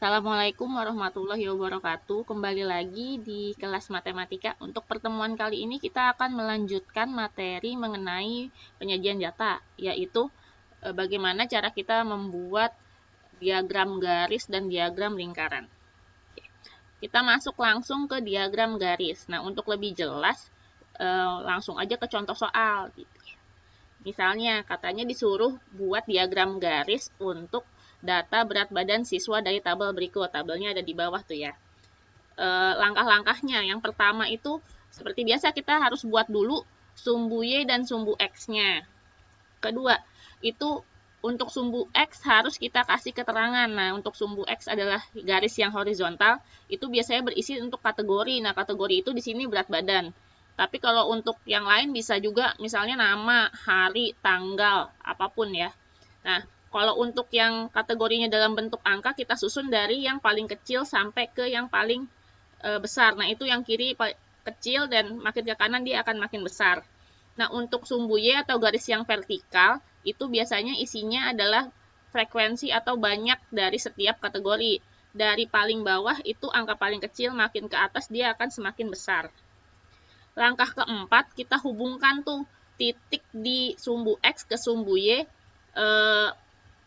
Assalamualaikum warahmatullahi wabarakatuh. Kembali lagi di kelas matematika. Untuk pertemuan kali ini kita akan melanjutkan materi mengenai penyajian data, yaitu bagaimana cara kita membuat diagram garis dan diagram lingkaran. Kita masuk langsung ke diagram garis. Nah, untuk lebih jelas, langsung aja ke contoh soal. Misalnya, katanya disuruh buat diagram garis untuk data berat badan siswa dari tabel berikut. Tabelnya ada di bawah tuh ya. Langkah-langkahnya, yang pertama itu seperti biasa kita harus buat dulu sumbu Y dan sumbu X-nya. Kedua, itu untuk sumbu X harus kita kasih keterangan. Nah, untuk sumbu X adalah garis yang horizontal, itu biasanya berisi untuk kategori. Nah, kategori itu di sini berat badan. Tapi kalau untuk yang lain bisa juga misalnya nama, hari, tanggal, apapun ya. Nah, kalau untuk yang kategorinya dalam bentuk angka, kita susun dari yang paling kecil sampai ke yang paling besar. Nah, itu yang kiri kecil dan makin ke kanan dia akan makin besar. Nah, untuk sumbu Y atau garis yang vertikal, itu biasanya isinya adalah frekuensi atau banyak dari setiap kategori. Dari paling bawah itu angka paling kecil, makin ke atas dia akan semakin besar. Langkah keempat, kita hubungkan tuh titik di sumbu X ke sumbu Y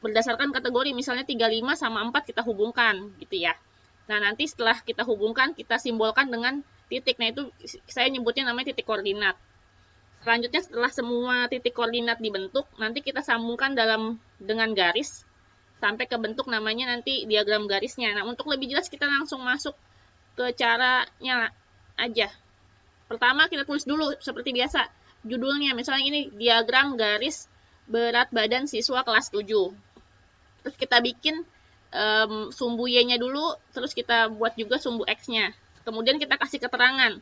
berdasarkan kategori. Misalnya 35 sama 4 kita hubungkan gitu ya. Nah, nanti setelah kita hubungkan, kita simbolkan dengan titik. Nah, itu saya nyebutnya namanya titik koordinat. Selanjutnya setelah semua titik koordinat dibentuk, nanti kita sambungkan dengan garis sampai ke bentuk namanya nanti diagram garisnya. Nah, untuk lebih jelas kita langsung masuk ke caranya aja. Pertama kita tulis dulu seperti biasa judulnya, misalnya ini diagram garis berat badan siswa kelas 7. Terus kita bikin sumbu Y-nya dulu, terus kita buat juga sumbu X-nya. Kemudian kita kasih keterangan.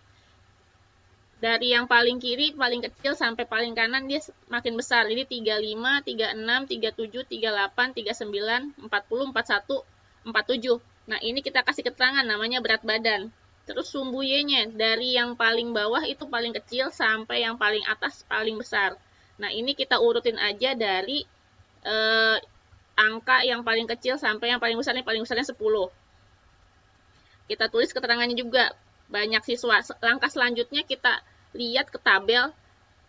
Dari yang paling kiri, paling kecil sampai paling kanan dia makin besar. Jadi 35, 36, 37, 38, 39, 40, 41, 47. Nah, ini kita kasih keterangan namanya berat badan. Terus sumbu Y-nya dari yang paling bawah itu paling kecil sampai yang paling atas paling besar. Nah, ini kita urutin aja dari angka yang paling kecil sampai yang paling besar. Ini paling besarnya 10. Kita tulis keterangannya juga. Banyak siswa. Langkah selanjutnya kita lihat ke tabel,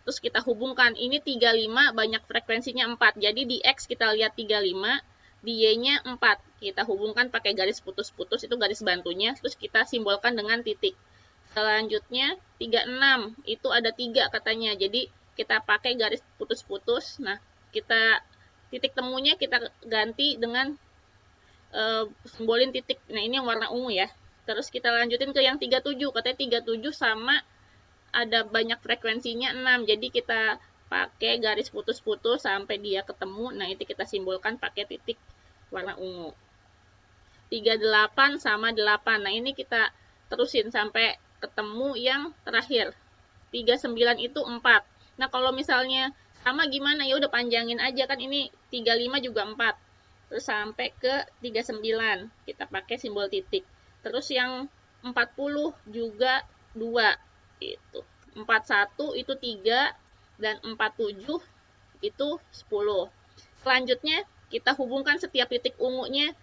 terus kita hubungkan. Ini 35, banyak frekuensinya 4. Jadi di X kita lihat 35, di Y-nya 4. Kita hubungkan pakai garis putus-putus, itu garis bantunya, terus kita simbolkan dengan titik. Selanjutnya 36, itu ada 3 katanya. Jadi kita pakai garis putus-putus. Nah, kita titik temunya kita ganti dengan simbolin titik. Nah, ini yang warna ungu ya. Terus kita lanjutin ke yang 37. Katanya 37 sama ada banyak frekuensinya 6. Jadi kita pakai garis putus-putus sampai dia ketemu. Nah, itu kita simbolkan pakai titik warna ungu. 38 sama 8. Nah, ini kita terusin sampai ketemu yang terakhir. 39 itu 4. Nah, kalau misalnya sama gimana? Ya udah panjangin aja kan, ini 35 juga 4. Terus sampai ke 39. Kita pakai simbol titik. Terus yang 40 juga 2. Itu. 41 itu 3 dan 47 itu 10. Selanjutnya kita hubungkan setiap titik ungunya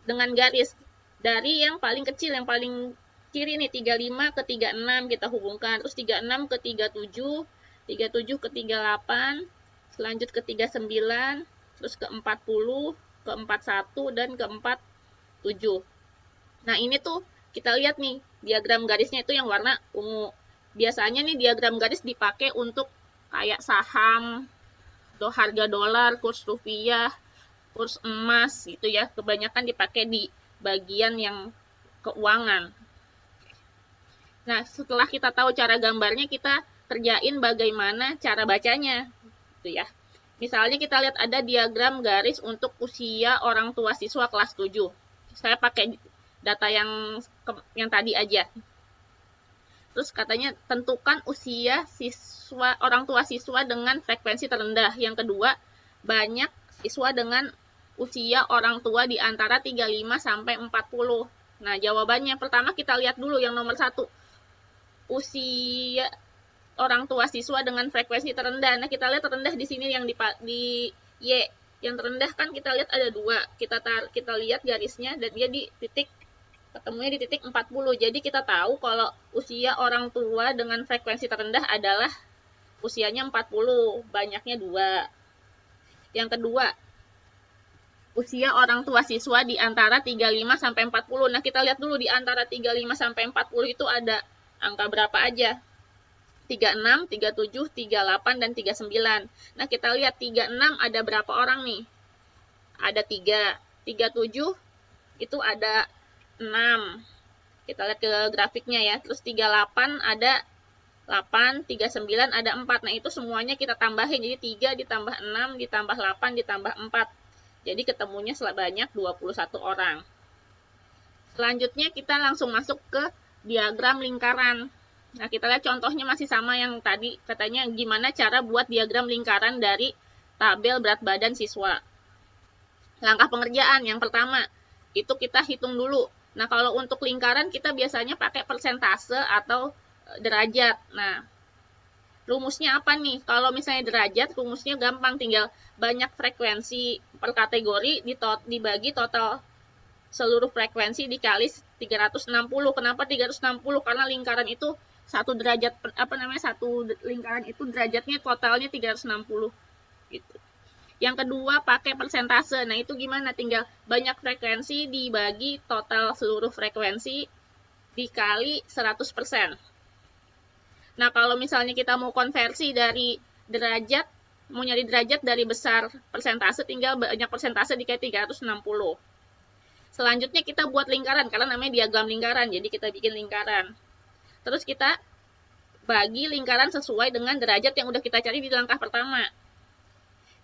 dengan garis. Dari yang paling kecil, yang paling kiri nih 35 ke 36 kita hubungkan. Terus 36 ke 37, 37 ke 38, selanjut ke 39, terus ke 40, ke 41 dan ke 47. Nah, ini tuh kita lihat nih, diagram garisnya itu yang warna ungu. Biasanya nih diagram garis dipakai untuk kayak saham, atau harga dolar, kurs rupiah, kurs emas gitu ya. Kebanyakan dipakai di bagian yang keuangan. Nah, setelah kita tahu cara gambarnya, kita kerjain bagaimana cara bacanya. Gitu ya. Misalnya kita lihat ada diagram garis untuk usia orang tua siswa kelas 7. Saya pakai data yang tadi aja. Terus katanya tentukan usia siswa orang tua siswa dengan frekuensi terendah. Yang kedua, banyak siswa dengan usia orang tua di antara 35 sampai 40. Nah, jawabannya pertama kita lihat dulu yang nomor 1. Usia orang tua siswa dengan frekuensi terendah. Nah, kita lihat terendah di sini yang di Y. Yang terendah kan kita lihat ada 2. Kita lihat garisnya dan dia di titik, ketemunya di titik 40. Jadi kita tahu kalau usia orang tua dengan frekuensi terendah adalah usianya 40, banyaknya 2. Yang kedua, usia orang tua siswa di antara 35 sampai 40. Nah, kita lihat dulu di antara 35 sampai 40 itu ada angka berapa aja? 36, 37, 38, dan 39. Nah, kita lihat 36 ada berapa orang nih? Ada 3. 37 itu ada 6. Kita lihat ke grafiknya ya. Terus 38 ada 8, 39 ada 4. Nah, itu semuanya kita tambahin. Jadi 3 ditambah 6 ditambah 8 ditambah 4. Jadi ketemunya sebanyak 21 orang. Selanjutnya kita langsung masuk ke diagram lingkaran. Nah, kita lihat contohnya masih sama yang tadi. Katanya gimana cara buat diagram lingkaran dari tabel berat badan siswa. Langkah pengerjaan yang pertama, itu kita hitung dulu. Nah, kalau untuk lingkaran kita biasanya pakai persentase atau derajat. Nah, rumusnya apa nih? Kalau misalnya derajat, rumusnya gampang, tinggal banyak frekuensi per kategori dibagi total seluruh frekuensi dikali 360. Kenapa 360? Karena lingkaran itu satu derajat, satu lingkaran itu derajatnya totalnya 360 gitu. Yang kedua pakai persentase. Nah, itu gimana? Tinggal banyak frekuensi dibagi total seluruh frekuensi dikali 100%. Nah, kalau misalnya kita mau konversi dari derajat, mau nyari derajat dari besar persentase, tinggal banyak persentase dikali 360. Selanjutnya kita buat lingkaran, karena namanya diagram lingkaran, jadi kita bikin lingkaran. Terus kita bagi lingkaran sesuai dengan derajat yang udah kita cari di langkah pertama.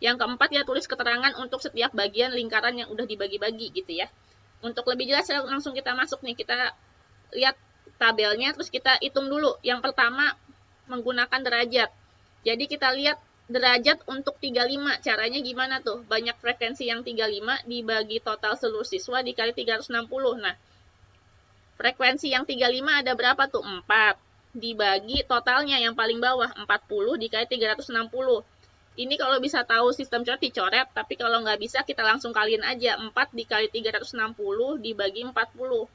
Yang keempat ya, tulis keterangan untuk setiap bagian lingkaran yang udah dibagi-bagi gitu ya. Untuk lebih jelas langsung kita masuk nih, kita lihat tabelnya, terus kita hitung dulu. Yang pertama menggunakan derajat. Jadi kita lihat derajat untuk 35, caranya gimana tuh? Banyak frekuensi yang 35 dibagi total seluruh siswa dikali 360. Nah, frekuensi yang 35 ada berapa tuh? 4. Dibagi totalnya yang paling bawah, 40 dikali 360. Ini kalau bisa tahu sistem coret dicoret, tapi kalau nggak bisa kita langsung kaliin aja. 4 dikali 360 dibagi 40.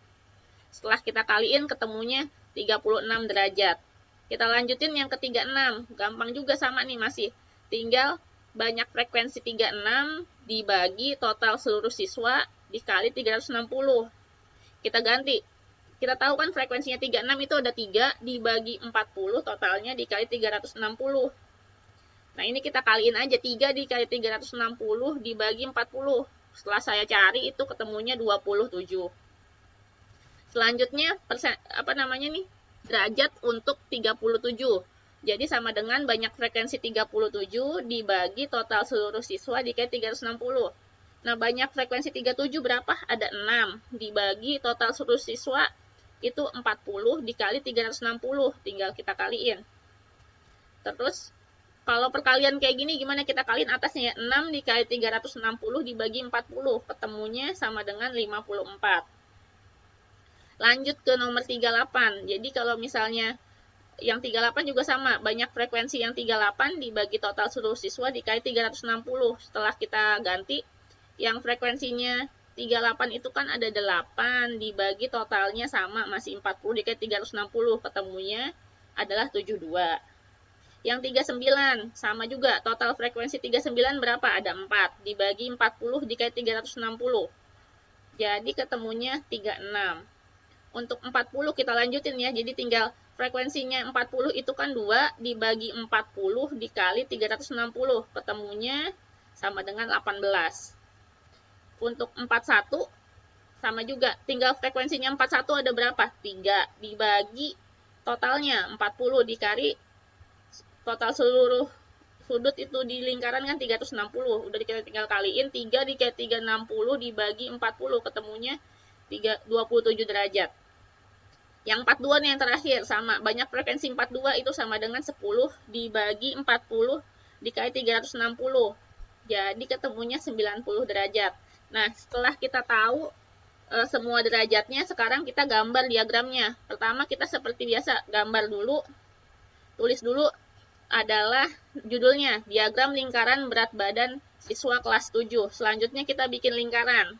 Setelah kita kaliin ketemunya 36 derajat. Kita lanjutin yang ke 36. Gampang juga sama nih masih. Tinggal banyak frekuensi 36 dibagi total seluruh siswa dikali 360. Kita ganti. Kita tahu kan frekuensinya 36 itu ada 3 dibagi 40 totalnya dikali 360. Nah, ini kita kaliin aja, 3 dikali 360 dibagi 40. Setelah saya cari itu ketemunya 27. Selanjutnya derajat untuk 37. Jadi sama dengan banyak frekuensi 37 dibagi total seluruh siswa dikali 360. Nah, banyak frekuensi 37 berapa? Ada 6 dibagi total seluruh siswa itu 40 dikali 360. Tinggal kita kaliin. Terus kalau perkalian kayak gini gimana kita kaliin atasnya ya? 6 dikali 360 dibagi 40. Ketemunya sama dengan 54. Lanjut ke nomor 38. Jadi kalau misalnya yang 38 juga sama. Banyak frekuensi yang 38 dibagi total seluruh siswa dikali 360. Setelah kita ganti, yang frekuensinya 38 itu kan ada 8 dibagi totalnya sama. Masih 40 dikali 360. Ketemunya adalah 72. Yang 39 sama juga, total frekuensi 39 berapa? Ada 4 dibagi 40 dikali 360. Jadi ketemunya 36. Untuk 40 kita lanjutin ya. Jadi tinggal frekuensinya 40 itu kan 2 dibagi 40 dikali 360. Ketemunya sama dengan 18. Untuk 41 sama juga, tinggal frekuensinya 41 ada berapa? 3 dibagi totalnya 40 dikali total seluruh sudut itu di lingkaran kan 360. Udah kita tinggal kaliin, 3 dikali 360 dibagi 40. Ketemunya 27 derajat. Yang 42 nih yang terakhir, sama. Banyak frekuensi 42 itu sama dengan 10 dibagi 40 dikali 360. Jadi ketemunya 90 derajat. Nah, setelah kita tahu semua derajatnya, sekarang kita gambar diagramnya. Pertama kita seperti biasa, gambar dulu. Tulis dulu adalah judulnya diagram lingkaran berat badan siswa kelas 7. Selanjutnya kita bikin lingkaran.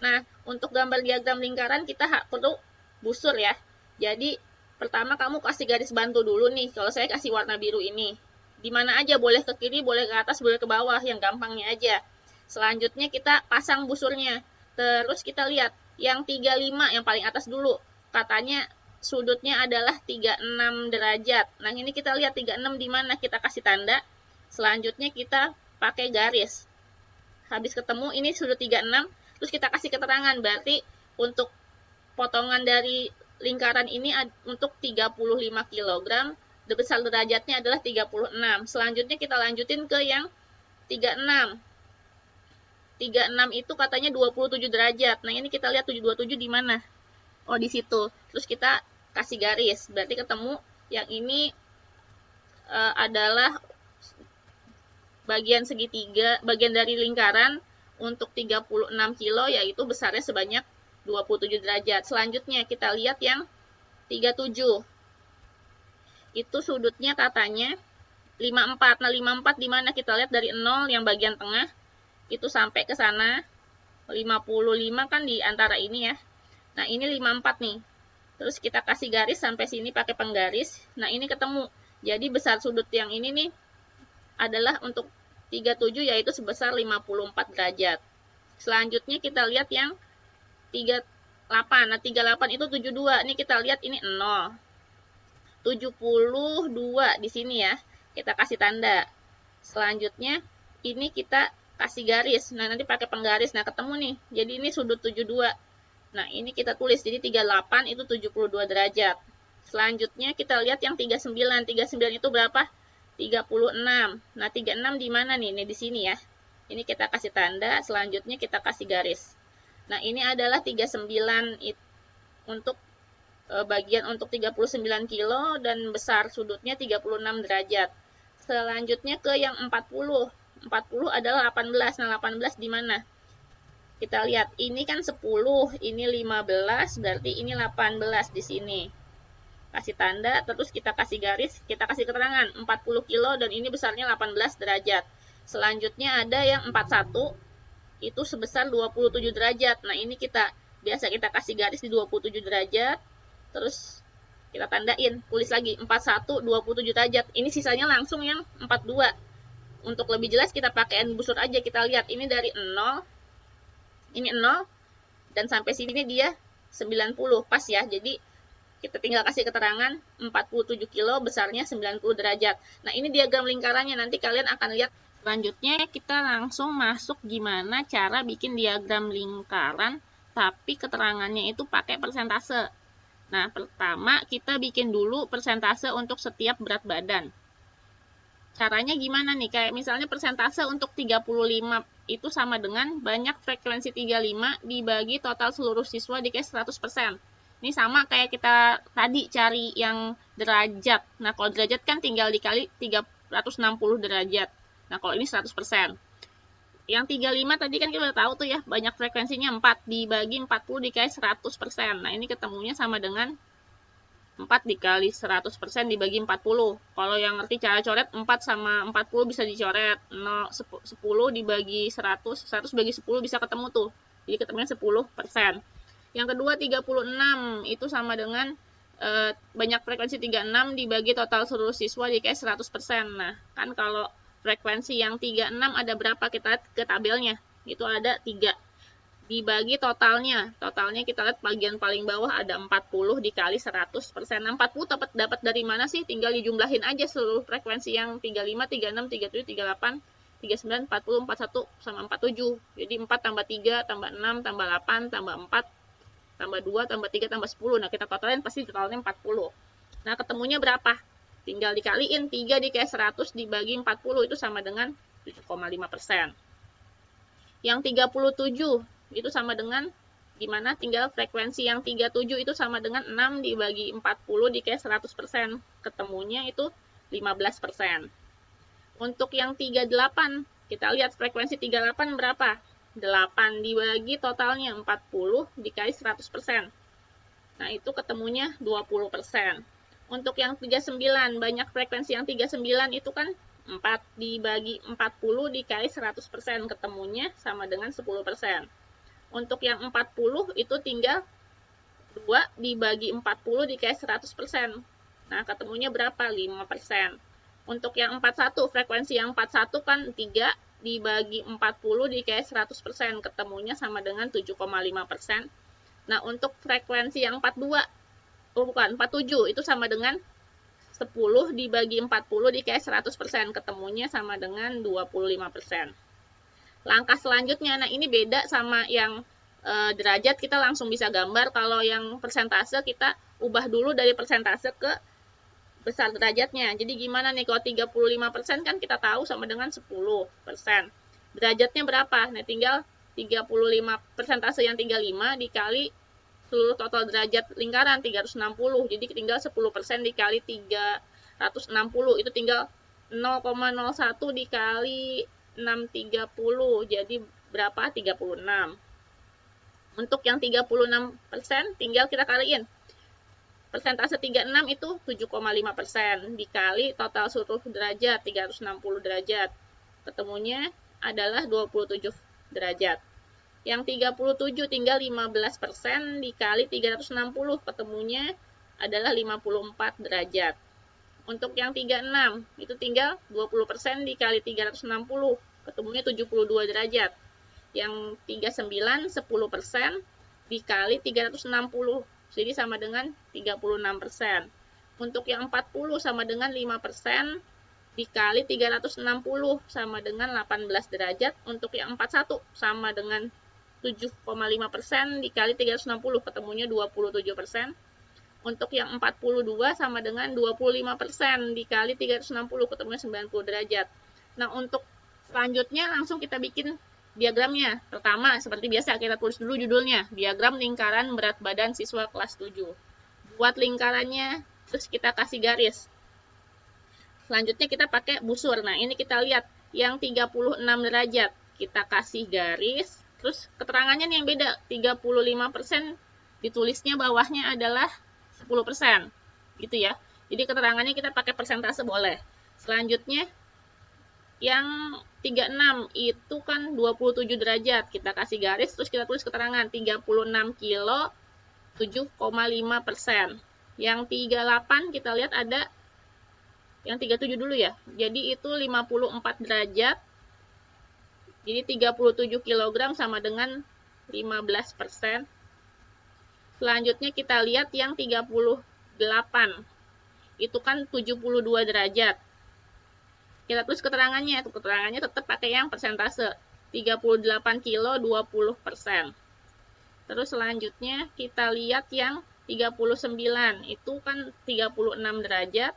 Nah, untuk gambar diagram lingkaran kita perlu busur ya. Jadi, pertama kamu kasih garis bantu dulu nih. Kalau saya kasih warna biru ini. Di mana aja, boleh ke kiri, boleh ke atas, boleh ke bawah, yang gampangnya aja. Selanjutnya kita pasang busurnya. Terus kita lihat yang 35 yang paling atas dulu. Katanya sudutnya adalah 36 derajat. Nah, ini kita lihat 36 di mana, kita kasih tanda. Selanjutnya kita pakai garis. Habis ketemu ini sudut 36, terus kita kasih keterangan, berarti untuk potongan dari lingkaran ini untuk 35 kg, besar derajatnya adalah 36. Selanjutnya kita lanjutin ke yang 36. 36 itu katanya 27 derajat. Nah, ini kita lihat 727 di mana? Oh, di situ. Terus kita kasih garis, berarti ketemu yang ini adalah bagian segitiga, bagian dari lingkaran untuk 36 kilo, yaitu besarnya sebanyak 27 derajat. Selanjutnya kita lihat yang 37. Itu sudutnya katanya 54. Nah, 54 di mana? Kita lihat dari 0 yang bagian tengah itu sampai ke sana. 55 kan di antara ini ya. Nah, ini 54 nih. Terus kita kasih garis sampai sini pakai penggaris. Nah, ini ketemu. Jadi besar sudut yang ini nih adalah untuk 37, yaitu sebesar 54 derajat. Selanjutnya kita lihat yang 38. Nah, 38 itu 72. Ini kita lihat ini 0. 72 di sini ya. Kita kasih tanda. Selanjutnya ini kita kasih garis. Nah, nanti pakai penggaris. Nah, ketemu nih. Jadi ini sudut 72. Nah, ini kita tulis. Jadi 38 itu 72 derajat. Selanjutnya kita lihat yang 39. 39 itu berapa? 36. Nah, 36 di mana nih? Ini di sini ya. Ini kita kasih tanda, selanjutnya kita kasih garis. Nah, ini adalah 39 untuk bagian untuk 39 kilo dan besar sudutnya 36 derajat. Selanjutnya ke yang 40. 40 adalah 18. Nah, 18 di mana? Kita lihat, ini kan 10, ini 15, berarti ini 18 di sini. Kasih tanda, terus kita kasih garis, kita kasih keterangan 40 kilo dan ini besarnya 18 derajat. Selanjutnya ada yang 41, itu sebesar 27 derajat. Nah, ini biasa kita kasih garis di 27 derajat, terus kita tandain, tulis lagi 41, 27 derajat. Ini sisanya langsung yang 42. Untuk lebih jelas kita pakai busur aja, kita lihat ini dari 0, ini 0, dan sampai sini dia 90, pas ya. Jadi kita tinggal kasih keterangan 47 kilo, besarnya 90 derajat. Nah, ini diagram lingkarannya, nanti kalian akan lihat. Selanjutnya kita langsung masuk gimana cara bikin diagram lingkaran, tapi keterangannya itu pakai persentase. Nah, pertama kita bikin dulu persentase untuk setiap berat badan. Caranya gimana nih? Kayak misalnya persentase untuk 35 itu sama dengan banyak frekuensi 35 dibagi total seluruh siswa dikali 100%. Ini sama kayak kita tadi cari yang derajat. Nah, kalau derajat kan tinggal dikali 360 derajat. Nah, kalau ini 100%. Yang 35 tadi kan kita udah tahu tuh ya, banyak frekuensinya 4 dibagi 40 dikali 100%. Nah, ini ketemunya sama dengan 4 dikali 100% dibagi 40. Kalau yang ngerti cara coret, 4 sama 40 bisa dicoret. 10 dibagi 100, 100 bagi 10 bisa ketemu tuh. Jadi ketemunya 10%. Yang kedua 36 itu sama dengan banyak frekuensi 36 dibagi total seluruh siswa dikali 100%. Nah, kan kalau frekuensi yang 36 ada berapa? Kita lihat ke tabelnya. Itu ada 3. Dibagi totalnya. Totalnya kita lihat bagian paling bawah ada 40 dikali 100%. 40 dapat dari mana sih? Tinggal dijumlahin aja seluruh frekuensi yang 35, 36, 37, 38, 39, 40, 41 sama 47. Jadi 4 tambah 3 tambah 6 tambah 8 tambah 4 tambah 2, tambah 3, tambah 10. Nah, kita totalin pasti totalnya 40. Nah, ketemunya berapa? Tinggal dikaliin 3 dikali 100 dibagi 40 itu sama dengan 7,5%. Yang 37 itu sama dengan gimana? Tinggal frekuensi yang 37 itu sama dengan 6 dibagi 40 dikali 100%. Ketemunya itu 15%. Untuk yang 38, kita lihat frekuensi 38 berapa? 8 dibagi totalnya 40 dikali 100%. Nah, itu ketemunya 20%. Untuk yang 39, banyak frekuensi yang 39 itu kan 4 dibagi 40 dikali 100%, ketemunya sama dengan 10%. Untuk yang 40 itu tinggal 2 dibagi 40 dikali 100%. Nah, ketemunya berapa? 5%. Untuk yang 41, frekuensi yang 41 kan 3 dibagi 40 dikali 100%, ketemunya sama dengan 7,5%. Nah, untuk frekuensi yang 42, bukan, 47, itu sama dengan 10 dibagi 40 dikali 100%, ketemunya sama dengan 25%. Langkah selanjutnya, nah ini beda sama yang derajat, kita langsung bisa gambar. Kalau yang persentase kita ubah dulu dari persentase ke besar derajatnya. Jadi gimana nih, kalau 35% kan kita tahu sama dengan 10%. Derajatnya berapa? Nah, tinggal 35 persentase yang 35 dikali seluruh total derajat lingkaran 360. Jadi tinggal 10% dikali 360, itu tinggal 0,01 dikali 630. Jadi berapa? 36. Untuk yang 36% tinggal kita kaliin. Persentase 36 itu 7,5% dikali total seluruh derajat 360 derajat. Ketemunya adalah 27 derajat. Yang 37 tinggal 15% dikali 360, ketemunya adalah 54 derajat. Untuk yang 36 itu tinggal 20% dikali 360, ketemunya 72 derajat. Yang 39 10% dikali 360, jadi sama dengan 36%. Untuk yang 40 sama dengan 5% dikali 360 sama dengan 18 derajat. Untuk yang 41 sama dengan 7,5% dikali 360, ketemunya 27%. Untuk yang 42 sama dengan 25% dikali 360, ketemunya 90 derajat. Nah, untuk selanjutnya langsung kita bikin diagramnya. Pertama, seperti biasa, kita tulis dulu judulnya, diagram lingkaran berat badan siswa kelas 7. Buat lingkarannya, terus kita kasih garis. Selanjutnya kita pakai busur. Nah, ini kita lihat yang 36 derajat. Kita kasih garis, terus keterangannya nih yang beda. 35% ditulisnya bawahnya adalah 10%. Gitu ya. Jadi keterangannya kita pakai persentase boleh. Selanjutnya yang 36 itu kan 27 derajat. Kita kasih garis, terus kita tulis keterangan 36 kilo 7,5%. Yang 38 kita lihat ada yang 37 dulu ya. Jadi itu 54 derajat. Jadi 37 kg sama dengan 15%. Selanjutnya kita lihat yang 38. Itu kan 72 derajat. Kita tulis keterangannya. Keterangannya tetap pakai yang persentase. 38 kilo 20%. Terus selanjutnya kita lihat yang 39. Itu kan 36 derajat.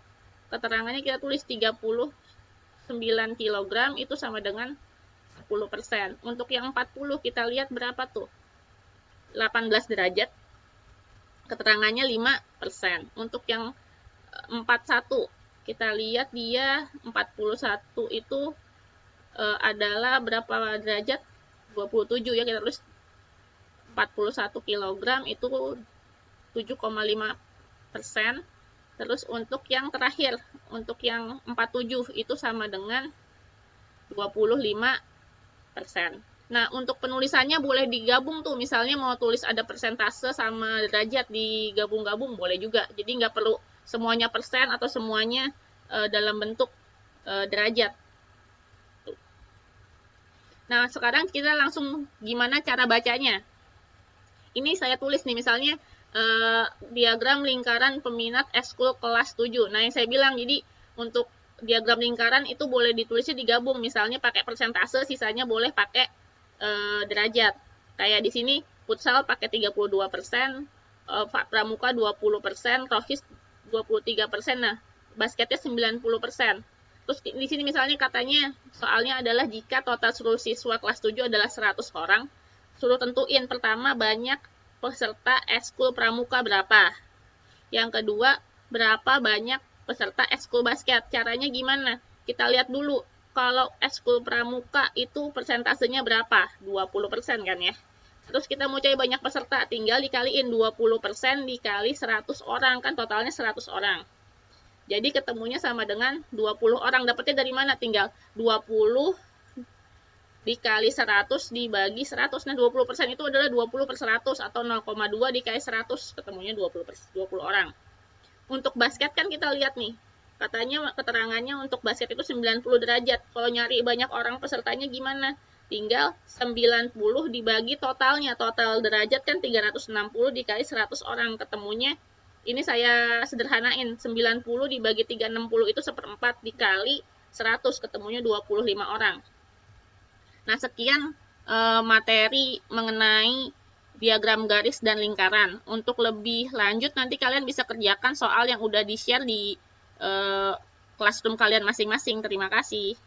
Keterangannya kita tulis 39 kg itu sama dengan 10%. Untuk yang 40 kita lihat berapa tuh? 18 derajat. Keterangannya 5%. Untuk yang 41 kita lihat dia 41 itu adalah berapa derajat? 27 ya, kita tulis 41 kg itu 7,5%. Terus untuk yang terakhir, untuk yang 47 itu sama dengan 25%. Nah, untuk penulisannya boleh digabung tuh. Misalnya mau tulis ada persentase sama derajat, digabung-gabung boleh juga. Jadi nggak perlu semuanya persen atau semuanya dalam bentuk derajat. Nah, sekarang kita langsung gimana cara bacanya. Ini saya tulis nih, misalnya diagram lingkaran peminat eskul kelas 7. Nah, yang saya bilang, jadi untuk diagram lingkaran itu boleh ditulisnya digabung. Misalnya pakai persentase, sisanya boleh pakai derajat. Kayak di sini, futsal pakai 32%, pramuka 20%, rohis 23%. Nah, basketnya 90%. Terus di sini misalnya katanya, soalnya adalah jika total seluruh siswa kelas 7 adalah 100 orang, suruh tentuin pertama banyak peserta eskul pramuka berapa. Yang kedua, berapa banyak peserta eskul basket. Caranya gimana? Kita lihat dulu. Kalau eskul pramuka itu persentasenya berapa? 20% kan ya. Terus kita mau cari banyak peserta, tinggal dikaliin 20% dikali 100 orang, kan totalnya 100 orang. Jadi ketemunya sama dengan 20 orang. Dapatnya dari mana? Tinggal 20 dikali 100 dibagi 100. Nah, 20% itu adalah 20 per 100 atau 0,2 dikali 100. Ketemunya 20 orang. Untuk basket kan kita lihat nih. Katanya keterangannya untuk basket itu 90 derajat. Kalau nyari banyak orang pesertanya gimana? Tinggal 90 dibagi totalnya. Total derajat kan 360 dikali 100 orang. Ketemunya ini saya sederhanain. 90 dibagi 360 itu 1/4 dikali 100. Ketemunya 25 orang. Nah, sekian materi mengenai diagram garis dan lingkaran. Untuk lebih lanjut nanti kalian bisa kerjakan soal yang udah di-share di classroom kalian masing-masing. Terima kasih.